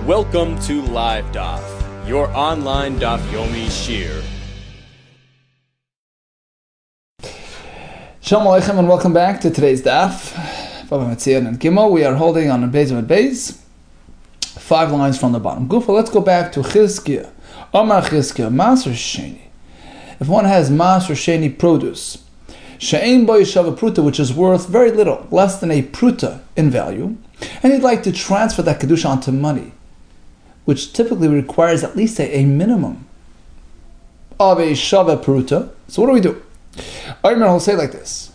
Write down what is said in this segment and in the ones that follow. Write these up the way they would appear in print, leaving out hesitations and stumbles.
Welcome to Live DAF, your online DAF Yomi Shir. Shalom Aleichem and welcome back to today's DAF. Bava Metzia and Gimel. We are holding on Beis with Beis, 5 lines from the bottom. Gufa, let's go back to Chizkiah. Omar Chizkiah, Maser Sheni. If one has Maser Sheni produce, She'ein bo yishav pruta, which is worth very little, less than a pruta in value, and he'd like to transfer that kedusha onto money, which typically requires at least a minimum of a shava pruta. So what do? Oymer will say like this: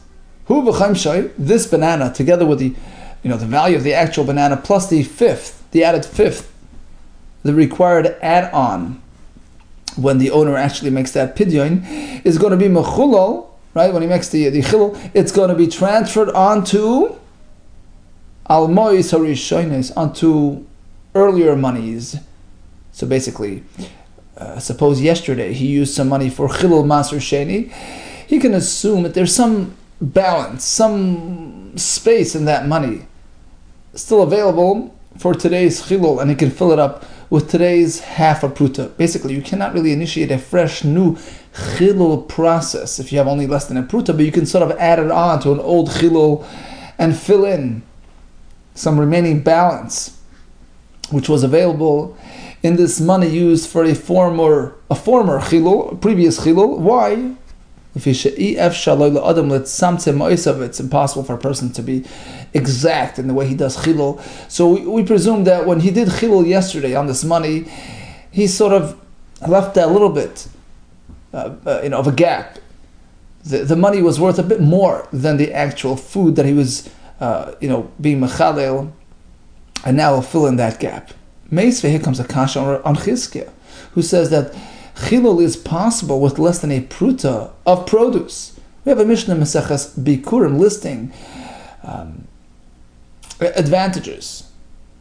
Hu v'chaim shay, this banana together with the value of the actual banana plus the added fifth, the required add-on when the owner actually makes that pidyon is going to be mechulal. Right, when he makes the chilul, it's going to be transferred onto almois harishonis, onto earlier monies. So basically, suppose yesterday he used some money for chilul maser sheni, he can assume that there's some balance, some space in that money still available for today's chilul, and he can fill it up with today's half a pruta. Basically, you cannot really initiate a fresh new chilul process if you have only less than a pruta, but you can sort of add it on to an old chilul and fill in some remaining balance which was available in this money used for a former chilul, a previous chilul. Why? It's impossible for a person to be exact in the way he does chilul. So we presume that when he did chilul yesterday on this money, he sort of left a little bit of a gap. The money was worth a bit more than the actual food that he was being mechalel, and now we'll fill in that gap. Meisve, here comes a kasha on Chizkiah, who says that chilul is possible with less than a pruta of produce. We have a Mishnah Maseches Bikurim listing advantages,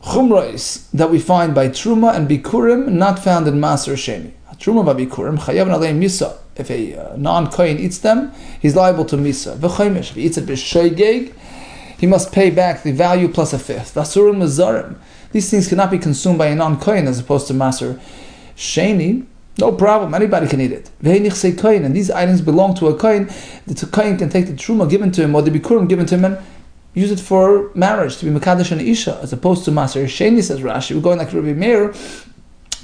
chumrais, that we find by truma and bikurim, not found in Maser Sheni. Truma by bikurim, chayav nalei misa. If a non-kohen eats them, he's liable to misa. V'chaymish, if he eats it b'shoigeg, he must pay back the value plus a fifth. V'asurim mazarim. These things cannot be consumed by a non-kohen as opposed to Maser Sheni. No problem, anybody can eat it. And these items belong to a kohen. The kohen can take the truma given to him or the bikurim given to him and use it for marriage, to be mekadosh and isha, as opposed to Maser Sheni, says Rashi. We're going like Rabbi Meir.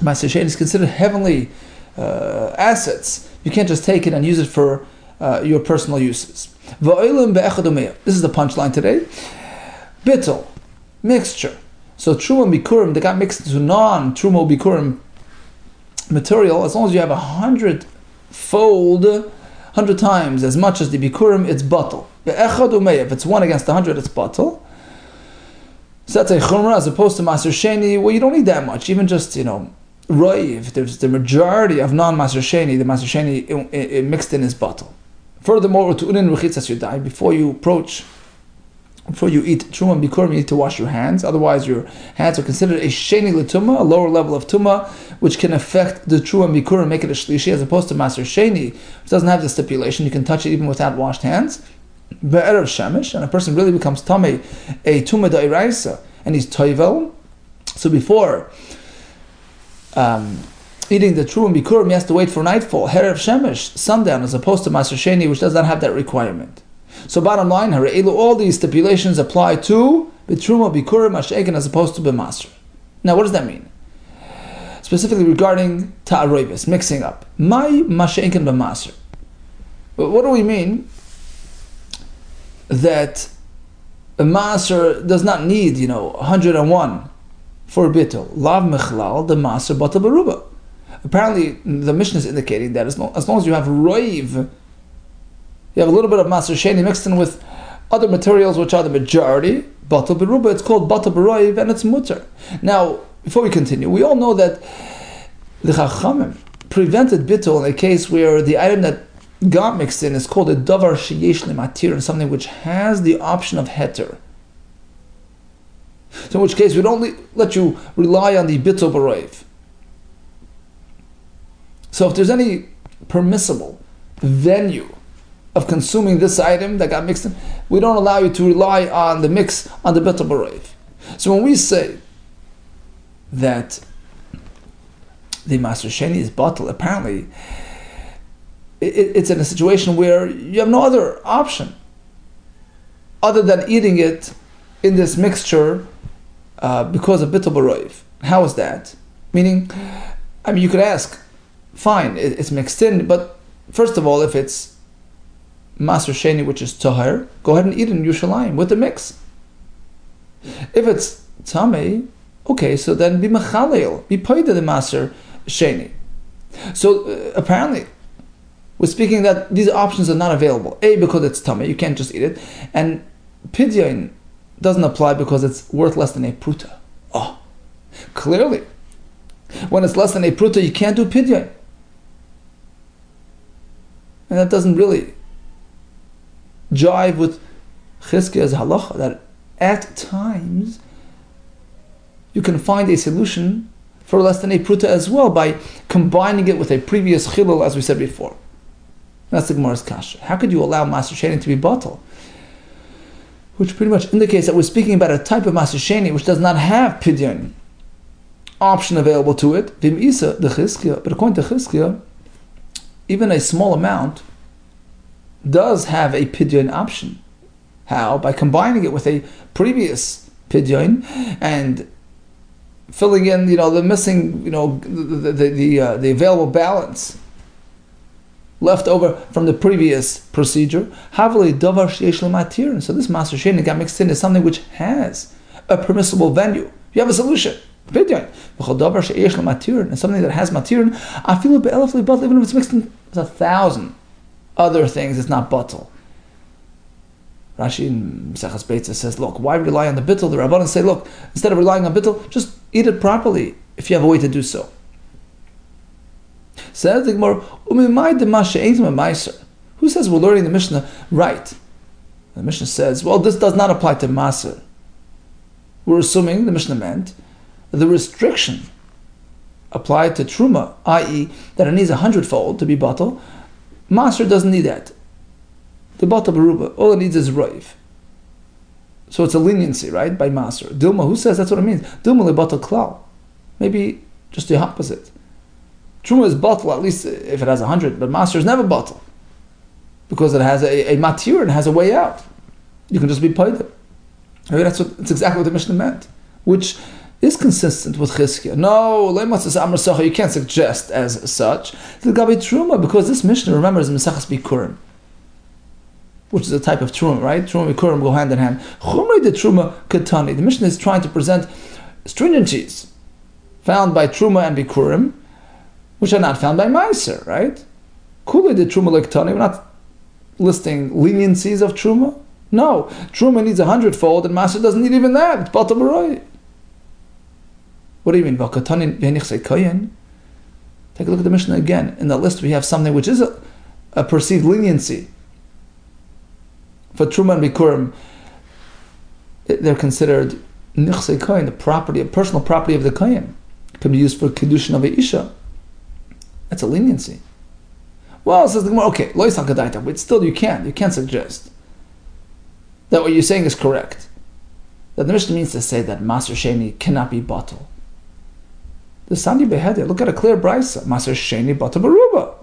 Maser Sheni is considered heavenly assets. You can't just take it and use it for your personal uses. This is the punchline today. Bittul, mixture. So truma and bikurim, they got mixed into non-truma bikurim material. As long as you have 100 times as much as the bikurim, it's batal. If it's 1 against 100, it's batal. So that's a chumrah as opposed to Maser Sheni, well, you don't need that much. Even just, roiv, there's the majority of non-Maser Sheni, the Maser Sheni mixed in is batal. Furthermore, before you eat truma and bikurim, you need to wash your hands. Otherwise, your hands are considered a sheni l'tumah, a lower level of tumah, which can affect the truma and bikurim, make it a shlishi, as opposed to Maser Sheni, which doesn't have the stipulation. You can touch it even without washed hands. Be'erev shemesh, and a person really becomes tamei, a tumah da'iraisa, and he's toivel. So before eating the truma and bikurim, he has to wait for nightfall, erev shemesh, sundown, as opposed to Maser Sheni, which does not have that requirement. So bottom line, all these stipulations apply to B'truma, Bikurim, Ash'ekin, as opposed to B'masr. Now what does that mean? Specifically regarding Ta'aroivis, mixing up. My Mash'ekin B'masr. What do we mean? That a Masr does not need, 101 for Bittul. Lav Mechlal, the Masr, Bata Baruba. Apparently the Mishnah is indicating that as long as you have Roiv, you have a little bit of Maser Sheni mixed in with other materials which are the majority, Batal Beruba, it's called Batal Beroiv, and it's mutter. Now, before we continue, we all know that the Chachamim prevented Bittul in a case where the item that got mixed in is called a Davar Sheyesh Lematir, and something which has the option of Heter. So in which case, we don't let you rely on the Bittul Beroiv. So if there's any permissible venue of consuming this item that got mixed in, we don't allow you to rely on the mix on the Betel Baroiv. So when we say that the Maser Sheni is bottle, apparently it's in a situation where you have no other option other than eating it in this mixture because of Bittul B'Roiv. How is that? Meaning, you could ask, fine, it's mixed in, but first of all, if it's Maser Sheni, which is Tahir, go ahead and eat it in Yerushalayim with the mix. If it's Tamei, okay, so then be Mechalel, be Paida the Maser Sheni. So apparently, we're speaking that these options are not available. A, because it's Tamei, you can't just eat it, and Pidyon doesn't apply because it's worth less than a pruta. Oh, clearly, when it's less than a pruta, you can't do Pidyon. And that doesn't really jive with Chizkiya's halacha, that at times you can find a solution for less than a pruta as well by combining it with a previous chilul, as we said before. That's the Gemara's kasha. How could you allow Maser Sheni to be bottle? Which pretty much indicates that we're speaking about a type of Maser Sheni which does not have Pidyon option available to it. Vim Isa, the Chizkiya, but according to Chizkiya, even a small amount does have a Pidyon option. How? By combining it with a previous Pidyon and filling in, the missing, the available balance left over from the previous procedure. Havli davar sheyesh l'matir. So this Maser Sheni got mixed in is something which has a permissible venue. You have a solution. Pidyon. V'chol davar sheyesh l'matir, and something that has matir, afilu be'elef li'batel, even if it's mixed in with 1,000 other things, it's not batel. Rashi in Mesechus Beitza says, look, why rely on the bittul? The Rabbanan say, look, instead of relying on bittul, just eat it properly if you have a way to do so. Says the Gemara, who says we're learning the Mishnah right? The Mishnah says, well, this does not apply to Maser. We're assuming the Mishnah meant the restriction applied to Truma, i.e., that it needs 100-fold to be batal. Maser doesn't need that. The batal beruba, all it needs is roiv. So it's a leniency, right, by Maser. Dilma, who says that's what it means? Dilma le batal klal. Maybe just the opposite. Truma is batal, at least if it has 100, but Maser is never batal. Because it has a matir and has a way out. You can just be paid. That's exactly what the Mishnah meant. Which is consistent with Chizkiya. No, you can't suggest as such. The Gabi Truma, because this Mishnah, remember, is Mesechus Bikurim, which is a type of Truma, right? Truma and Bikurim go hand in hand. Chumrei de Truma Ketani. The Mishnah is trying to present stringencies found by Truma and Bikurim, which are not found by Meiser, right? Kulei de Truma Lektani. We're not listing leniencies of Truma. No, Truma needs 100-fold, and Meiser doesn't need even that. It's Batal B'Roi. What do you mean? Take a look at the Mishnah again. In the list, we have something which is a perceived leniency. For Truma and Bikurim, they're considered nichsei kohen, the property, a personal property of the kohen. It can be used for kedushin of a isha. That's a leniency. Well, says the Gemara, okay, lo yisal kadaita, but still you can't suggest that what you're saying is correct. That the Mishnah means to say that Maser Sheni cannot be batal. The Sandi Behedia, look at a clear brisa. Maser Sheni batal baruba.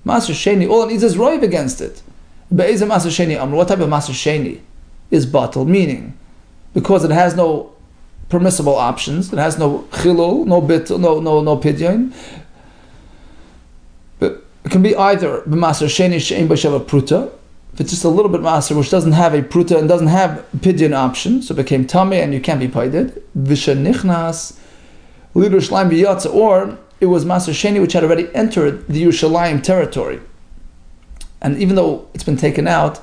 Maser Sheni, all it needs is roiv against it. Be'ezah Maser Sheni Amr, what type of Maser Sheni is batal? Meaning, because it has no permissible options, it has no chilul, no bit, no pidyon. But it can be either Maser Sheni she'ein b'sheva pruta, if it's just a little bit Maser which doesn't have a pruta and doesn't have pidyon option, so it became tamei and you can't be paided. V'shenichnas lidur shleim b'yatza, or it was Maser Sheni which had already entered the Yerushalayim territory. And even though it's been taken out,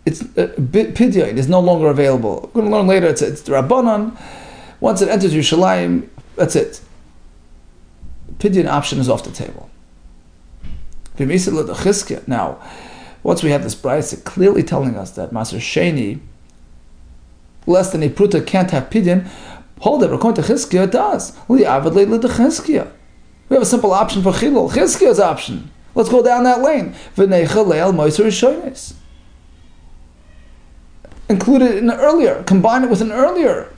it's pidyon is no longer available. We're going to learn later. It's the Rabbanan. Once it enters Yerushalayim, that's it. Pidyon option is off the table. Now, once we have this brayso clearly telling us that Maser Sheni less than a pruta can't have pidyon, hold it. According to Chizkiya, it does. We have a simple option for chilul. Chizkiya's option. Let's go down that lane. Include it in an earlier. Combine it with an earlier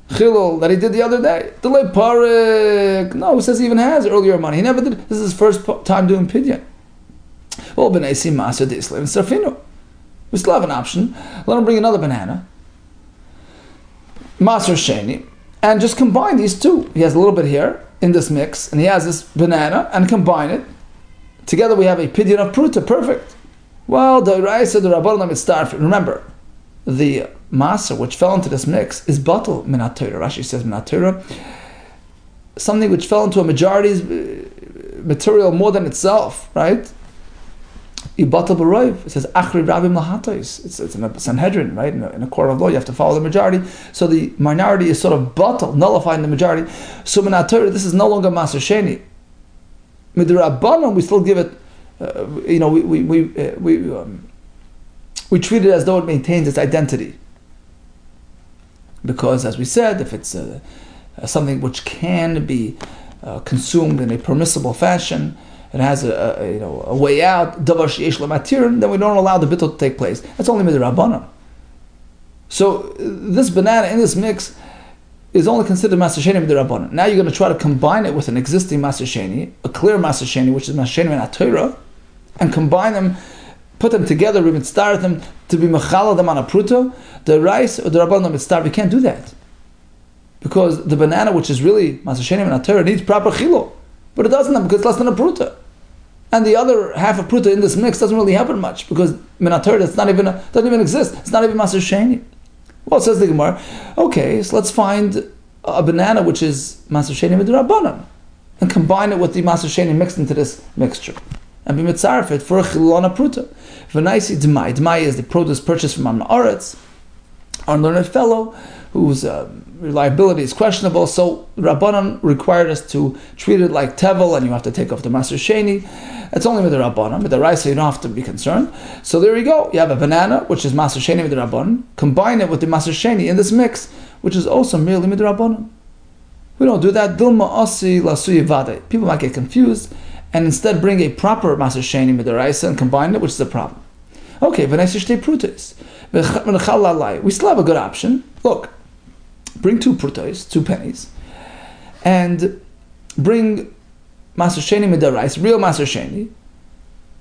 chilul that he did the other day. Delay parik. No, he says he even has earlier money. He never did. This is his first time doing pidyon. Well, b'neisi maser d'islev sarfinu. We still have an option. Let him bring another banana, maser sheni, and just combine these two. He has a little bit here in this mix, and he has this banana, and combine it. Together we have a pidyon of pruta. Perfect. Well, the Raisa, the Rabbanon mitzvah. Remember, the maser which fell into this mix is batal minat Torah. Rashi says minat Torah. Something which fell into a majority's material more than itself, right? Ibatal b'roiv. It says achri rabim lahatos. It's in a Sanhedrin, right? In a court of law, you have to follow the majority. So the minority is sort of batal, nullifying the majority. So minat Torah, this is no longer maser sheni. Midrabanan, we still give it. We treat it as though it maintains its identity, because, as we said, if it's something which can be consumed in a permissible fashion, it has a way out. Davar sheyesh lematir, then we don't allow the bittul to take place. That's only midrabanan. So this banana in this mix is only considered maser sheni midrabanan. Now you're going to try to combine it with an existing maser sheni, a clear maser sheni, which is maser sheni minat Torah, and combine them, put them together, we start them to be mechala them on a pruta. The rice or the rabbanon mitzvah, we can't do that, because the banana, which is really maser sheni minat Torah, needs proper chilo, but it doesn't, because it's less than a pruta. And the other half of pruta in this mix doesn't really happen much, because minat Torah doesn't even exist. It's not even maser sheni. Well, says the Gemara, okay, so let's find a banana which is maser sheni midrabanan, and combine it with the maser sheni mixed into this mixture, and be mitzarefet for a chilul pruta. V'naisi d'mai. D'mai is the produce purchased from Am Haaretz, our learned fellow, whose reliability is questionable. So Rabbanan required us to treat it like tevel, and you have to take off the maser sheni. It's only with the Rabbanan. With the rice, you don't have to be concerned. So there you go. You have a banana, which is maser sheni with the Rabbanan. Combine it with the maser sheni in this mix, which is also merely with the Rabbanan. We don't do that. Dilma asi lasuyi vade. People might get confused, and instead bring a proper maser sheni with the rice and combine it, which is a problem. Okay, v'naisishtei prutas. We still have a good option. Look, bring 2 prutas, 2 pennies, and bring maser sheni midaraisa, real maser sheni,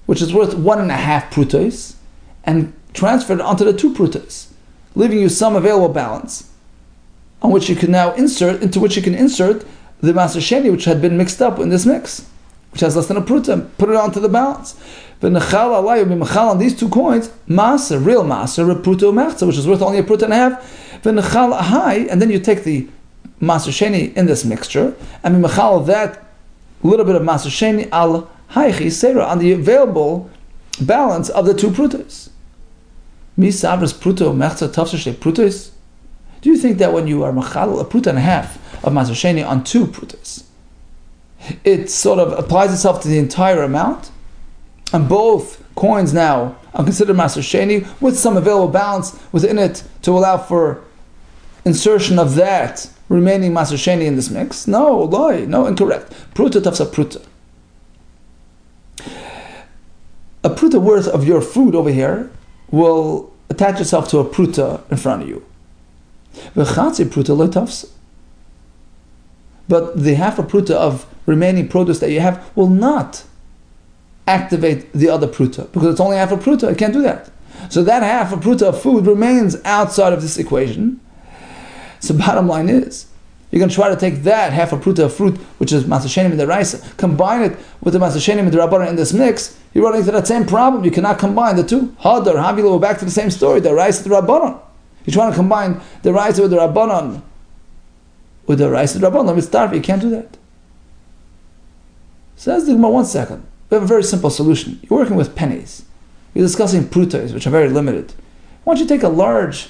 which is worth 1.5 prutas, and transfer it onto the 2 prutas, leaving you some available balance, on which you can now insert the maser sheni, which had been mixed up in this mix, which has less than a pruta. Put it onto the balance. V'nechal alay, you'll be mechal on these 2 coins, maser, real maser, a pruta mechza, which is worth only a pruta and a half. V'nechal ahai, and then you take the maser sheni in this mixture, and be mechal that little bit of maser sheni al haichi seira, on the available balance of the 2 prutas. Mi savras pruta mechza tafshe prutas. Do you think that when you are mechal a pruta and a half of maser sheni on 2 prutas, it sort of applies itself to the entire amount, and both coins now are considered maser sheni with some available balance within it to allow for insertion of that remaining maser sheni in this mix? No, lie, no, incorrect. Pruta tafsa pruta. A pruta worth of your food over here will attach itself to a pruta in front of you. V'chatzi pruta lo tafsa. But the half a pruta of remaining produce that you have will not activate the other pruta, because it's only half a pruta. It can't do that. So that half a pruta of food remains outside of this equation. So bottom line is, you're going to try to take that half a pruta of fruit, which is maser sheni midaraisa, combine it with the maser sheni midarabbanan in this mix. You're running into that same problem. You cannot combine the 2. Hadar, Havila, we're back to the same story. The rice and the rabbanon. You're trying to combine the rice with the rabbanon with the rice and the rabbanon. With starve, you can't do that. Says the Gemara, 1 second. We have a very simple solution. You're working with pennies. You're discussing prutas, which are very limited. Why don't you take a large,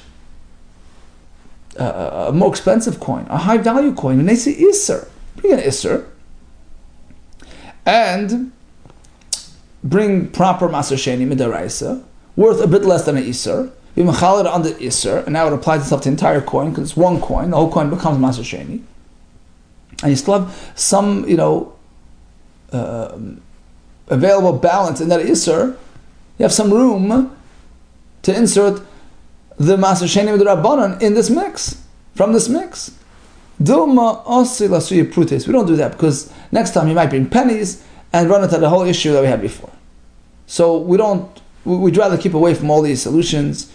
a more expensive coin, a high value coin, and they say Isser. Bring an Isser, and bring proper maser sheni midaraisa, worth a bit less than an Isser. We machal it on the Isser, and now it applies itself to the entire coin, because it's 1 coin, the whole coin becomes maser sheni. And you still have some, available balance in that Isser. You have some room to insert the maser sheni with the rabbanon in this mix, from this mix. Dilma osi lasuya prutes. We don't do that because next time you might bring pennies and run into the whole issue that we had before. So we'd rather keep away from all these solutions.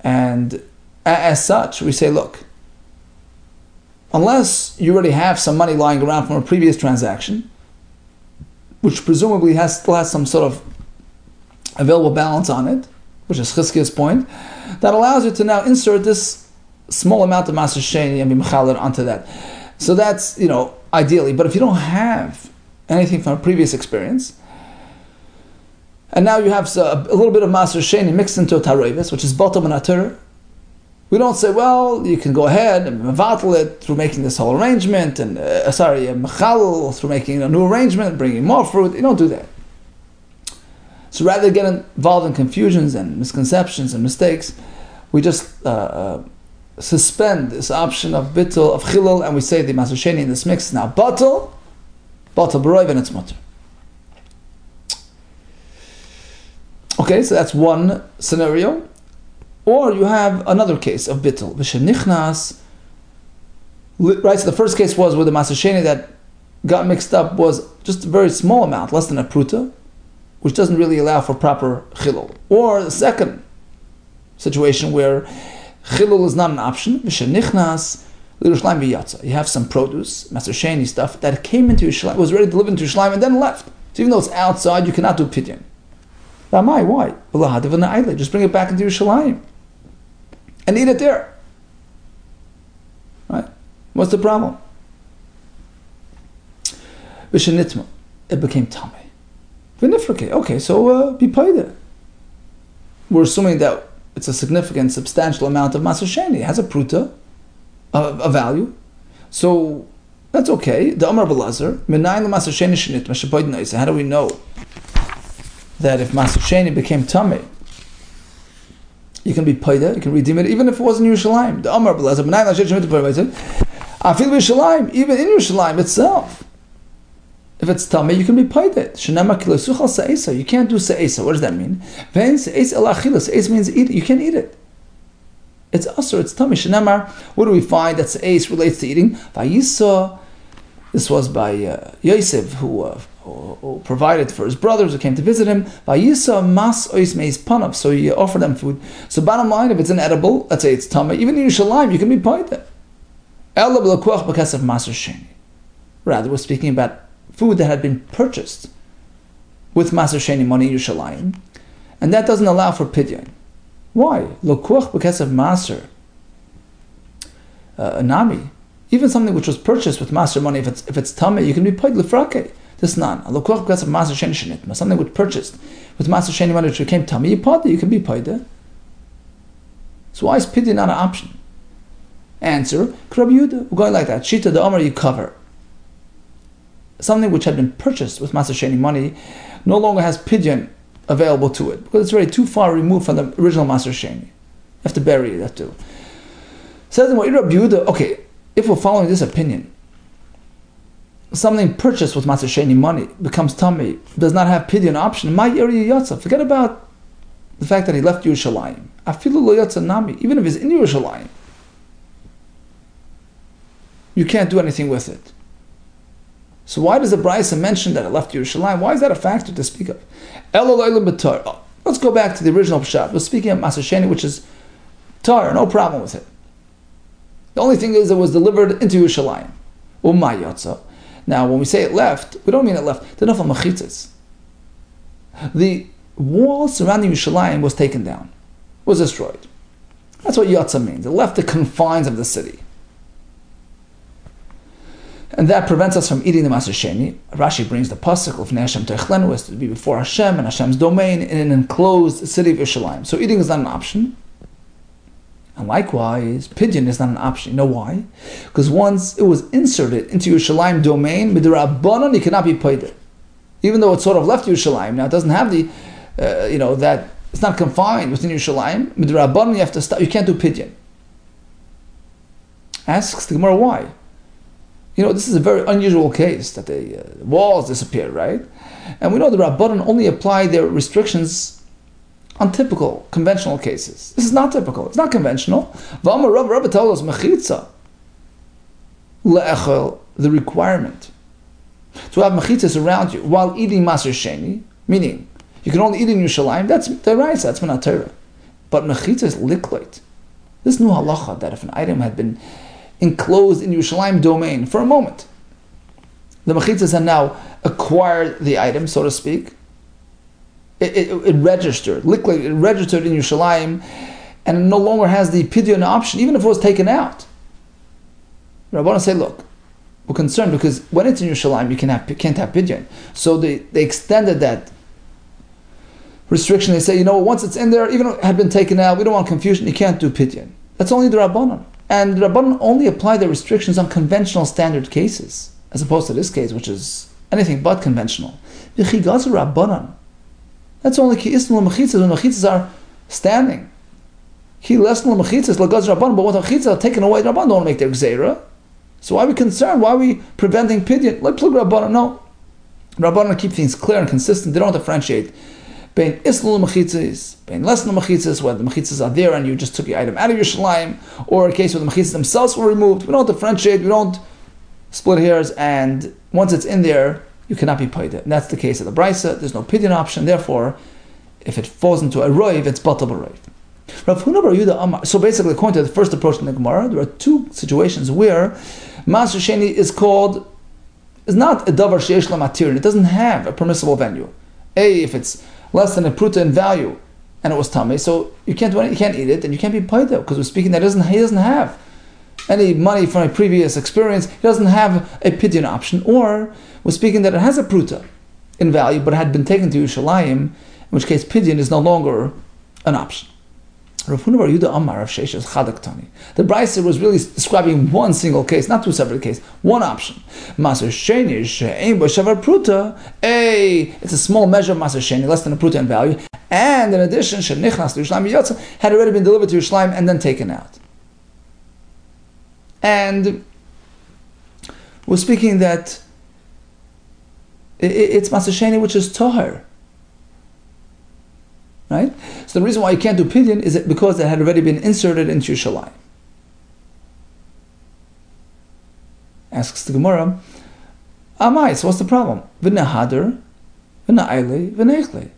And as such, we say, look, unless you already have some money lying around from a previous transaction, which presumably still has some sort of available balance on it, which is Chizkiya's point, that allows you to now insert this small amount of Maser Sheni and be Mechaler onto that. So that's, ideally. But if you don't have anything from a previous experience, and now you have a little bit of Maser Sheni mixed into a Tarevis, which is Bottom and Atur, we don't say, well, you can go ahead and mevatel it through making this whole arrangement, and mechal through making a new arrangement, bringing more fruit. You don't do that. So rather than get involved in confusions and misconceptions and mistakes, we just suspend this option of bittul, of chilul, and we say the Maser Sheni in this mix is now batel b'roiv, and it's mutter. Okay, so that's one scenario. Or you have another case of bittul. V'shenichnas, right, so the first case was where the Maser Sheni that got mixed up was just a very small amount, less than a pruta, which doesn't really allow for proper chilul. Or the second situation where chilul is not an option. V'shenichnas l'Yerushalayim v'yatza. You have some produce, Maser Sheni stuff, that came into Yerushalayim, was ready to deliver into Yerushalayim and then left. So even though it's outside, you cannot do pidyon. Why? Just bring it back into Yerushalayim and eat it there. Right? What's the problem? V'shenitma, it became tamei. V'nifrake, okay, so be paid. We're assuming that it's a significant, substantial amount of Maser Sheni. It has a pruta, a value. So that's okay. The Amar Belazar, Menayin l'Maser Sheni shenitma shepoid noise. How do we know that if Maser Sheni became tamei, you can be paida, you can redeem it, even if it wasn't Yerushalayim? The Amar Belazar, Menayin l'Maser Sheni shenitma, afil Yerushalayim, even in Yerushalayim itself, if it's tamei, you can be paida. Shenama kilo suchal se'esa, you can't do se'esa. What does that mean? Vein se'esa el achilas. Se'esa means eat it. You can't eat it. It's asur, it's tamei. Shenamar, what do we find that se'es relates to eating? Vayisa, this was by Yosef, who provided for his brothers who came to visit him. Vayisa mas ois meis panav, so he offered them food. So bottom line, if it's inedible, let's say it's tamei, even in Yerushalayim, you can be paida. Ela b'lakuach b'kasef Maser Sheni. Rather, we're speaking about food that had been purchased with Maser Sheni money in Yerushalayim, and that doesn't allow for pidyon. Why? Lokuach b'kasef Maser nami. Even something which was purchased with Maser money, if it's tamei, you can be paid lefrake. This nan. Lokuach b'kasef Maser Sheni shenitma. Something which purchased with Maser Sheni money which became tamei, you can be paid. So why is pidyon not an option? Answer: Rabbi Yehuda, we're going like that. Shita the Amar, you cover. Something which had been purchased with Maser Sheni money no longer has pidyon available to it because it's already too far removed from the original Maser Sheni. You have to bury that too. Says in Rabbi Yehuda, okay, if we're following this opinion, something purchased with Maser Sheni money becomes tamei, does not have pidyon option. My area yatsa. Forget about the fact that he left Yerushalayim. Afilu lo yatsa nami. Even if he's in Yerushalayim, you can't do anything with it. So why does the Brisa mention that it left Yerushalayim? Why is that a factor to speak of? Let's go back to the original pshat. We're speaking of Maser Sheni, which is tar, no problem with it. The only thing is it was delivered into Yerushalayim. Now, when we say it left, we don't mean it left. The nafal machitzes. The wall surrounding Yerushalayim was taken down, was destroyed. That's what yatsa means. It left the confines of the city. And that prevents us from eating the Maser Sheni. Rashi brings the pasuk of Hashem Techlenu, was to be before Hashem and Hashem's domain in an enclosed city of Yerushalayim. So eating is not an option. And likewise, pidyon is not an option. You know why? Because once it was inserted into Yerushalayim domain, midrabanan, you cannot be paid. Even though it's sort of left Yerushalayim, now it doesn't have the, that it's not confined within Yerushalayim. Midrabanan, you have to stop. You can't do pidyon. Asks the Gemara why. This is a very unusual case that the walls disappeared, right? And we know the Rabbanan only apply their restrictions on typical, conventional cases. This is not typical. It's not conventional. Rabba told us mechitza. le'echel, the requirement to have mechitzas around you while eating Maser Sheni, meaning you can only eat in Yerushalayim, that's deraisa, that's Minat Torah. But mechitzas likloit, this new halacha that if an item had been enclosed in Yerushalayim domain for a moment, the mechitzas have now acquired the item, so to speak. It registered, likloit, it registered in Yerushalayim, and it no longer has the pidyon option, even if it was taken out. Rabbanan say, look, we're concerned because when it's in Yerushalayim, you can't have pidyon. So they extended that restriction. They say, once it's in there, even if it had been taken out, we don't want confusion, you can't do pidyon. That's only the Rabbanan. And the Rabbanan only apply the restrictions on conventional standard cases, as opposed to this case, which is anything but conventional. Rabbanan. That's only ki isnul mechitzas, when mechitzas are standing. Ki lesnul mechitzas, lagaz Rabbanan, but when the mechitzas are taken away, Rabbanan don't want to make their gzeira. So why are we concerned? Why are we preventing pidyon? Let plug Rabbanan. No. Rabbanan keep things clear and consistent. They don't differentiate between isnul mechitzas, between lesnul mechitzas, where the mechitzas are there and you just took your item out of your shalayim, or a case where the mechitzas themselves were removed. We don't differentiate. We don't split hairs. And once it's in there, you cannot be paid. And that's the case of the brisa. There's no pidyon option. Therefore, if it falls into a roiv, it's batal b'roiv. Rabbi Yehuda Amar. So basically, according to the first approach in the Gemara, there are two situations where Maser Sheni is not a davar sheyesh la matir. It doesn't have a permissible venue. If it's less than a pruta in value and it was tamei, so you can't do it, you can't eat it, and you can't be paid because we're speaking that he doesn't have any money from a previous experience. He doesn't have a pidyon option, or we're speaking that it has a pruta in value but it had been taken to Yerushalayim, in which case pidyon is no longer an option. The Brisa was really describing one single case, not two separate cases. One option. Maser Sheni she'ein bo shavar pruta. It's a small measure of Maser Sheni, less than a pruta in value. And in addition, shenichnas Yerushalayim yotza, had already been delivered to Yerushalayim and then taken out. And we're speaking that it's Maser Sheni which is tohar. Right? So the reason why you can't do pidyon is because it had already been inserted into Yerushalayim. Asks the Gemara, Amai, so what's the problem? V'nahadar, v'na'ile, v'neichle.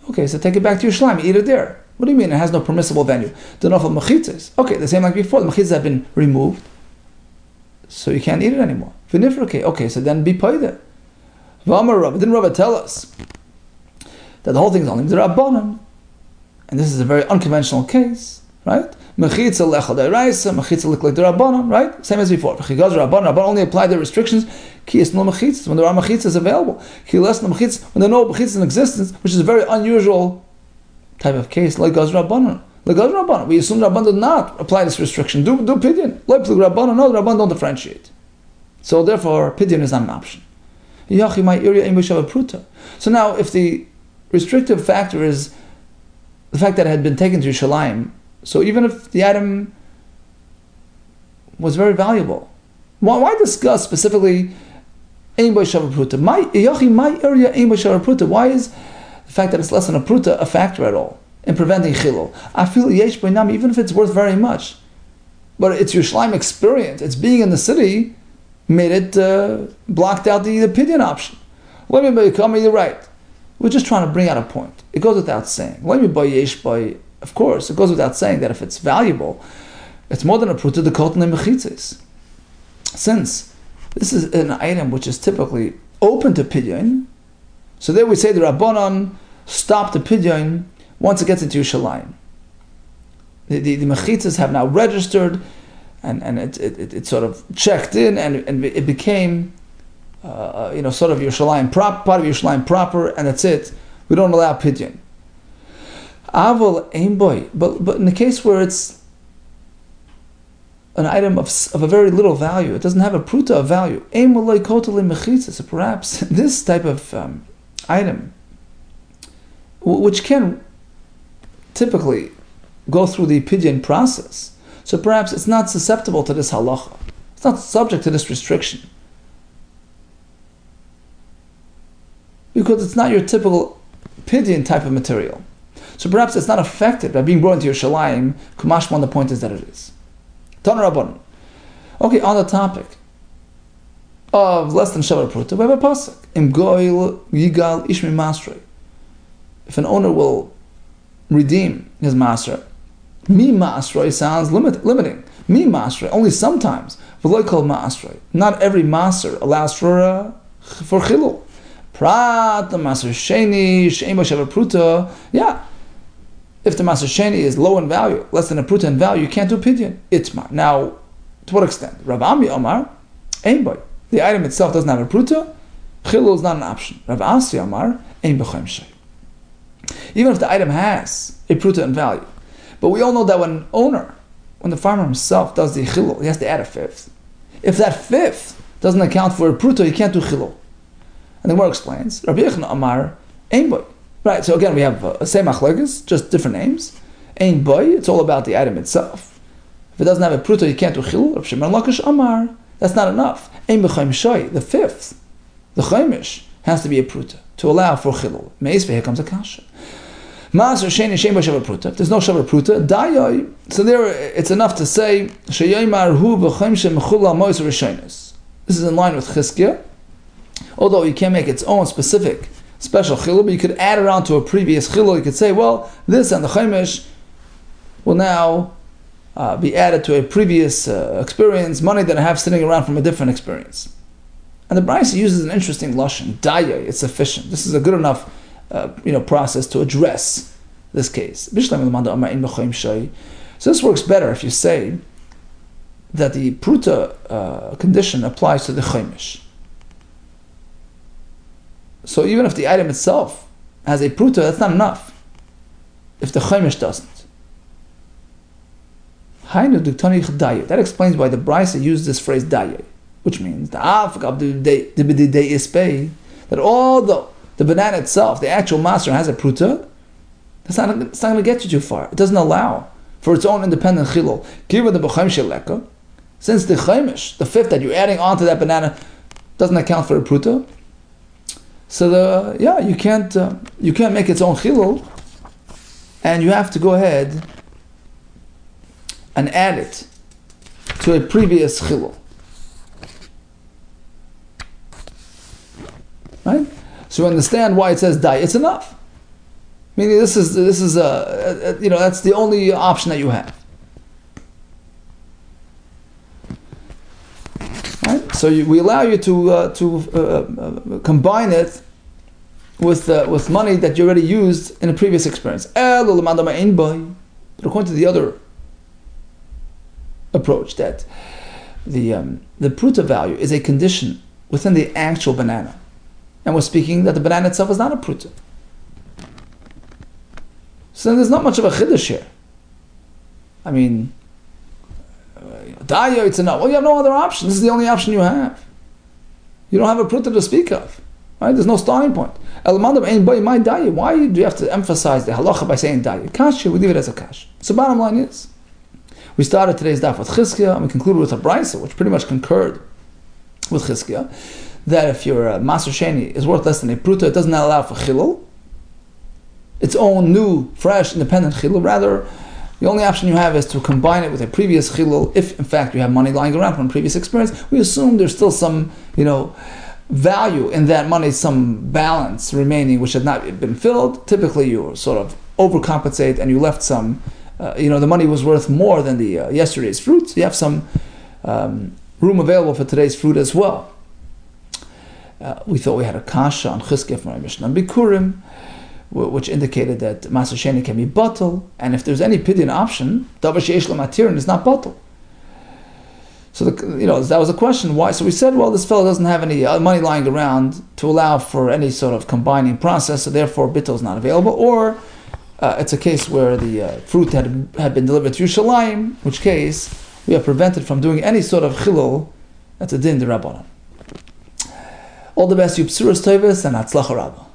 Okay, so take it back to Yerushalayim, eat it there. What do you mean it has no permissible venue? The nafal mechitzas. Okay, the same like before, the mechitzas have been removed, so you can't eat it anymore. V'nifrake. Okay, so then be paida. V'amar Rav, didn't Rav tell us that the whole thing is only the Rabbanan? And this is a very unconventional case, right? Mechitza lechal deraisa, mechitza like the Rabbanan, right? Same as before. Chigaz Rabbanan only apply the restrictions ki isnul mechitzas, when there are mechitzas available. Ki lesnul mechitzas, when there are no mechitzas in existence, which is a very unusual type of case. Like Gaz Rabbanan. Like Gaz Rabbanan. We assume Rabbanan did not apply this restriction. Do pidyon. Like Rabbanan, no, the Rabbanan don't differentiate. So therefore, pidyon is not an option. So now, if the restrictive factor is the fact that it had been taken to Yerushalayim, so even if the item was very valuable, why discuss specifically ein bo shavar pruta? My area ein bo shavar pruta. Why is the fact that it's less than a pruta a factor at all in preventing chilul? I feel yesh b'nam, even if it's worth very much, but it's Yerushalayim experience. It's being in the city made it blocked out the pidyon option. Let me come. You're right. We're just trying to bring out a point. It goes without saying. Of course, it goes without saying that if it's valuable, it's more than a pruta, the kotan mechitzes. Since this is an item which is typically open to pidyon, so there we say the Rabbanan stop the pidyon once it gets into Yerushalayim. The mechitzes have now registered, and it sort of checked in, and it became sort of Yerushalayim part of Yerushalayim proper, and that's it. We don't allow pidyon. Aval aim boy, but in the case where it's an item of a very little value, it doesn't have a pruta of value. Aim loy kotali mechitzas. So perhaps this type of item, which can typically go through the pidyon process, so perhaps it's not susceptible to this halacha. It's not subject to this restriction. Because it's not your typical pidyon type of material. So perhaps it's not affected by being brought into Yerushalayim. Kumashman, the point is that it is. Tana Rabbanan. Okay, on the topic. of less than Shavar Pruta, we have a pasuk. Im goil yigal ish mi masrei. If an owner will redeem his master, mi masrei sounds limiting. Mi masrei, only sometimes. V'lo kol masrei. Not every master allows for chilul. Prat the master sheni she'em bo Shavar Pruta. Yeah. If the master sheni is low in value, less than a pruta in value, you can't do pidyon. Itmar. Now, to what extent? Rav Ami Omar, ein boy. The item itself doesn't have a pruta, chilul is not an option. Rav Asi Omar, ein b'chaim shay. Even if the item has a pruta in value, but we all know that when the farmer himself does the chilul, he has to add a fifth. If that fifth doesn't account for a pruta, he can't do chilul. And the Gemara explains, Rabbi Yehuda Omar, ein boy. Right, so again we have same achlegas, just different names. Ein boy, it's all about the item itself. If it doesn't have a pruta, you can't do chilul. Rav Shimon Lakish Amar, that's not enough. Ein b'chaim shay, the fifth, the chaimish, has to be a pruta to allow for chilul. Meis here comes a kasha. Maser sheni shem b'shavar pruta. If there's no shavar pruta, dayoi. So there, it's enough to say sheyoymar hu b'chaim shem mechula mois rishonis. This is in line with Chizkiah, although you can't make its own specific special chilul, but you could add it on to a previous chilul. You could say, well, this and the chaimish will now be added to a previous experience, money that I have sitting around from a different experience. And the Brisa uses an interesting lashon, daya, it's sufficient. This is a good enough process to address this case. So this works better if you say that the pruta condition applies to the chaimish. So even if the item itself has a pruta, that's not enough. If the chaimish doesn't. That explains why the Brisa used this phrase daye, which means that although the banana itself, the actual master has a pruta, it's not going to get you too far. It doesn't allow for its own independent chilul. Since the chaimish, the fifth that you're adding onto that banana, doesn't account for a pruta, so you can't make its own chilul, and you have to go ahead and add it to a previous chilul. Right? So you understand why it says die. It's enough. Meaning this is that's the only option that you have. Right? So we allow you to combine it with money that you already used in a previous experience. But according to the other approach, that the pruta value is a condition within the actual banana, and we're speaking that the banana itself is not a pruta. So then there's not much of a chiddush here. I mean, daya, it's enough. Well, you have no other option. This is the only option you have. You don't have a pruta to speak of. Right? There's no starting point. Why do you have to emphasize the halacha by saying daya? Kasha, we leave it as a kasha. So bottom line is, we started today's daf with Chizkiah, and we concluded with a Brisa, which pretty much concurred with Chizkiah, that if your master sheni is worth less than a pruta, it doesn't allow for chilul, its own new, fresh, independent chilul. Rather, the only option you have is to combine it with a previous chilul. If in fact you have money lying around from a previous experience, we assume there's still some, value in that money, some balance remaining which had not been filled. Typically, you sort of overcompensate and you left some. The money was worth more than the yesterday's fruit. So you have some room available for today's fruit as well. We thought we had a kasha on Chizkiah from our Mishnah on Bikurim, which indicated that Maser Sheni can be batal, and if there's any pidyon option, davar sheyesh lo matirin is not batal. So that was a question. Why? So we said, well, this fellow doesn't have any money lying around to allow for any sort of combining process, so therefore bittul is not available, or it's a case where the fruit had been delivered to Yerushalayim, in which case we are prevented from doing any sort of chilul. That's a din d'Rabbanan. All the best, you b'suras toivus, and hatzlacha rabba.